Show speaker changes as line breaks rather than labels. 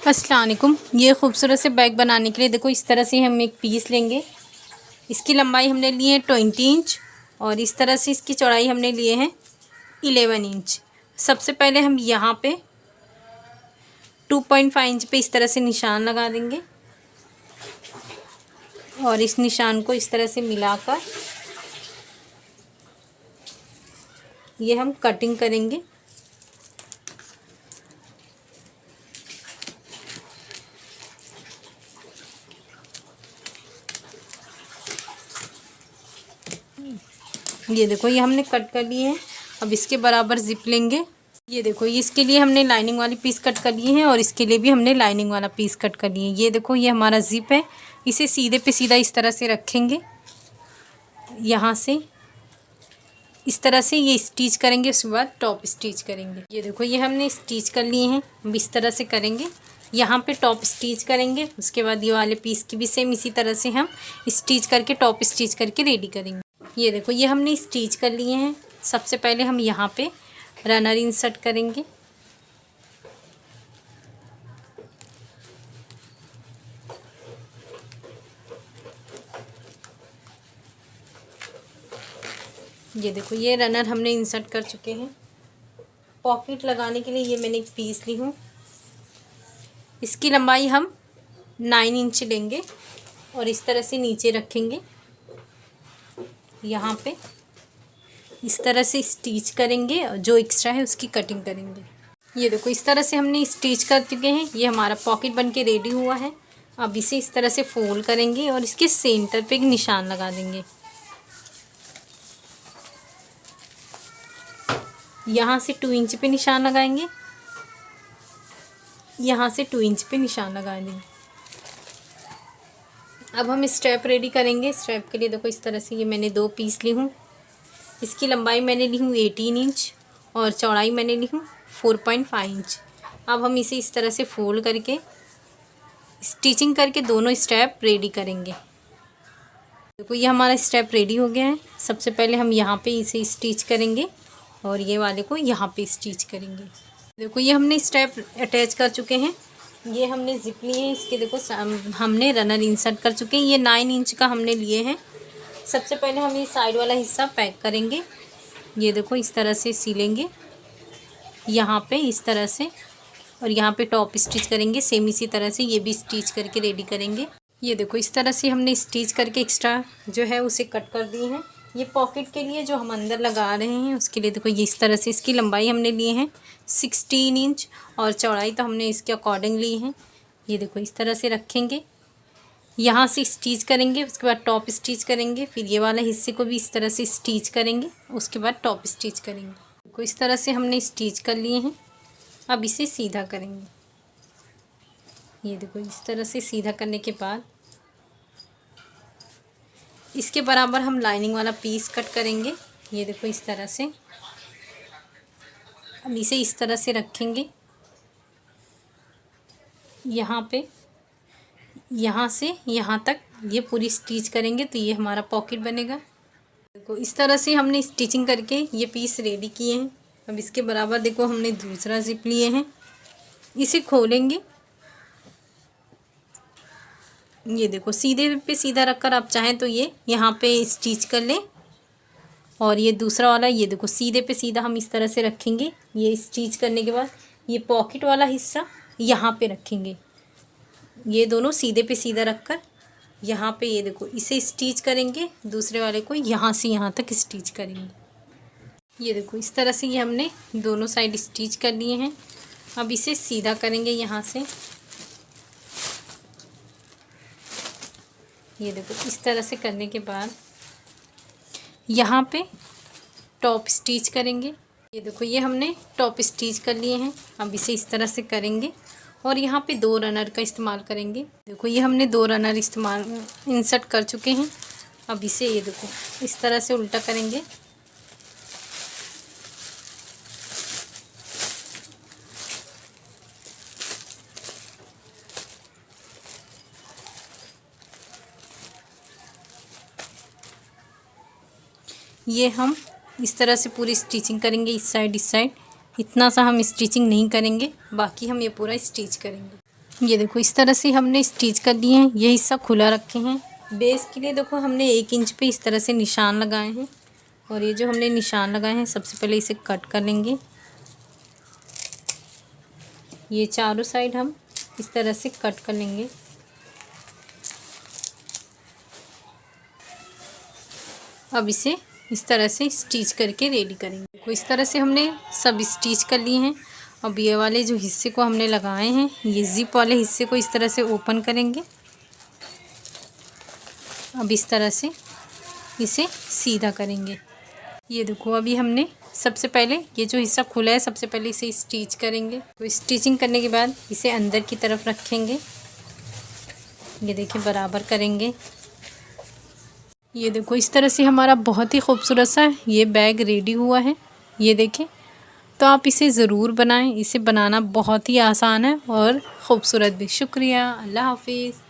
अस्सलाम वालेकुम। ये खूबसूरत से बैग बनाने के लिए देखो इस तरह से हम एक पीस लेंगे। इसकी लंबाई हमने ली है 20 इंच और इस तरह से इसकी चौड़ाई हमने लिए हैं 11 इंच। सबसे पहले हम यहाँ पे 2.5 इंच पे इस तरह से निशान लगा देंगे और इस निशान को इस तरह से मिलाकर ये हम कटिंग करेंगे। ये देखो ये हमने कट कर लिए हैं। अब इसके बराबर जिप लेंगे। ये देखो इसके लिए हमने लाइनिंग वाली पीस कट कर लिए हैं और इसके लिए भी हमने लाइनिंग वाला पीस कट कर लिए हैं। ये देखो ये हमारा जिप है। इसे सीधे पे सीधा इस तरह से रखेंगे। यहाँ से इस तरह से ये स्टिच करेंगे, उसके बाद टॉप स्टिच करेंगे। ये देखो ये हमने स्टिच कर लिए हैं। अब इस तरह से करेंगे। यहाँ पे टॉप स्टिच करेंगे, उसके बाद ये वाले पीस की भी सेम इसी तरह से हम स्टिच करके टॉप स्टिच करके रेडी करेंगे। ये देखो ये हमने स्टिच कर लिए हैं। सबसे पहले हम यहाँ पे रनर इंसर्ट करेंगे। ये देखो ये रनर हमने इंसर्ट कर चुके हैं। पॉकेट लगाने के लिए ये मैंने एक पीस ली हूँ। इसकी लंबाई हम 9 इंच लेंगे और इस तरह से नीचे रखेंगे। यहाँ पे इस तरह से स्टिच करेंगे और जो एक्स्ट्रा है उसकी कटिंग करेंगे। ये देखो इस तरह से हमने स्टिच कर चुके हैं। ये हमारा पॉकेट बन के रेडी हुआ है। अब इसे इस तरह से फोल्ड करेंगे और इसके सेंटर पे एक निशान लगा देंगे। यहाँ से 2 इंच पे निशान लगाएंगे, यहाँ से 2 इंच पे निशान लगा देंगे। अब हम स्ट्रैप रेडी करेंगे। स्ट्रैप के लिए देखो इस तरह से ये मैंने 2 पीस ली हूँ। इसकी लंबाई मैंने ली हूँ 18 इंच और चौड़ाई मैंने ली हूँ 4.5 इंच। अब हम इसे इस तरह से फोल्ड करके स्टिचिंग करके दोनों स्ट्रैप रेडी करेंगे। देखो ये हमारा स्ट्रैप रेडी हो गया है। सबसे पहले हम यहाँ पे इसे स्टिच करेंगे और ये वाले को यहाँ पे स्टिच करेंगे। देखो ये हमने स्ट्रैप अटैच कर चुके हैं। ये हमने जिप लिए हैं। इसके देखो हमने रनर इंसर्ट कर चुके हैं। ये 9 इंच का हमने लिए हैं। सबसे पहले हम ये साइड वाला हिस्सा पैक करेंगे। ये देखो इस तरह से सिलेंगे यहाँ पे इस तरह से और यहाँ पे टॉप स्टिच करेंगे। सेम इसी तरह से ये भी स्टिच करके रेडी करेंगे। ये देखो इस तरह से हमने स्टिच करके एक्स्ट्रा जो है उसे कट कर दिए हैं। ये पॉकेट के लिए जो हम अंदर लगा रहे हैं उसके लिए देखो ये इस तरह से इसकी लंबाई हमने लिए हैं 16 इंच और चौड़ाई तो हमने इसके अकॉर्डिंग ली है। ये देखो इस तरह से रखेंगे, यहाँ से स्टिच करेंगे, उसके बाद टॉप स्टिच करेंगे, फिर ये वाला हिस्से को भी इस तरह से स्टिच करेंगे, उसके बाद टॉप स्टिच करेंगे। देखो इस तरह से हमने स्टिच कर लिए हैं। अब इसे सीधा करेंगे। ये देखो इस तरह से सीधा करने के बाद इसके बराबर हम लाइनिंग वाला पीस कट करेंगे। ये देखो इस तरह से। अब इसे इस तरह से रखेंगे यहाँ पे, यहाँ से यहाँ तक ये पूरी स्टिच करेंगे तो ये हमारा पॉकेट बनेगा। देखो इस तरह से हमने स्टिचिंग करके ये पीस रेडी किए हैं। अब इसके बराबर देखो हमने दूसरा जिप लिए हैं। इसे खोलेंगे। ये देखो सीधे पे सीधा रखकर आप चाहें तो ये यहाँ पे स्टिच कर लें और ये दूसरा वाला ये देखो सीधे पे सीधा हम इस तरह से रखेंगे। ये स्टिच करने के बाद ये पॉकेट वाला हिस्सा यहाँ पे रखेंगे। ये दोनों सीधे पे सीधा रखकर यहाँ पे ये देखो इसे स्टिच करेंगे, दूसरे वाले को यहाँ से यहाँ तक स्टिच करेंगे। ये देखो इस तरह से ये हमने दोनों साइड स्टिच कर लिए हैं। अब इसे सीधा करेंगे यहाँ से। ये देखो इस तरह से करने के बाद यहाँ पे टॉप स्टिच करेंगे। ये देखो ये हमने टॉप स्टिच कर लिए हैं। अब इसे इस तरह से करेंगे और यहाँ पे 2 रनर का इस्तेमाल करेंगे। देखो ये हमने 2 रनर इस्तेमाल इंसर्ट कर चुके हैं। अब इसे ये देखो इस तरह से उल्टा करेंगे। ये हम इस तरह से पूरी स्टिचिंग करेंगे, इस साइड इस साइड। इतना सा हम स्टिचिंग नहीं करेंगे, बाकी हम ये पूरा स्टिच करेंगे। ये देखो इस तरह से हमने स्टिच कर लिए हैं। ये हिस्सा खुला रखे हैं। बेस के लिए देखो हमने 1 इंच पे इस तरह से निशान लगाए हैं और ये जो हमने निशान लगाए हैं सबसे पहले इसे कट कर लेंगे। ये चारों साइड हम इस तरह से कट कर लेंगे। अब इसे इस तरह से स्टिच करके रेडी करेंगे। तो इस तरह से हमने सब स्टिच कर लिए हैं। अब ये वाले जो हिस्से को हमने लगाए हैं, ये जिप वाले हिस्से को इस तरह से ओपन करेंगे। अब इस तरह से इसे सीधा करेंगे। ये देखो अभी हमने सबसे पहले ये जो हिस्सा खुला है सबसे पहले इसे स्टिच करेंगे। तो स्टिचिंग करने के बाद इसे अंदर की तरफ रखेंगे। ये देखिए बराबर करेंगे। ये देखो इस तरह से हमारा बहुत ही खूबसूरत सा ये बैग रेडी हुआ है। ये देखें, तो आप इसे ज़रूर बनाएं। इसे बनाना बहुत ही आसान है और ख़ूबसूरत भी। शुक्रिया। अल्लाह हाफिज़।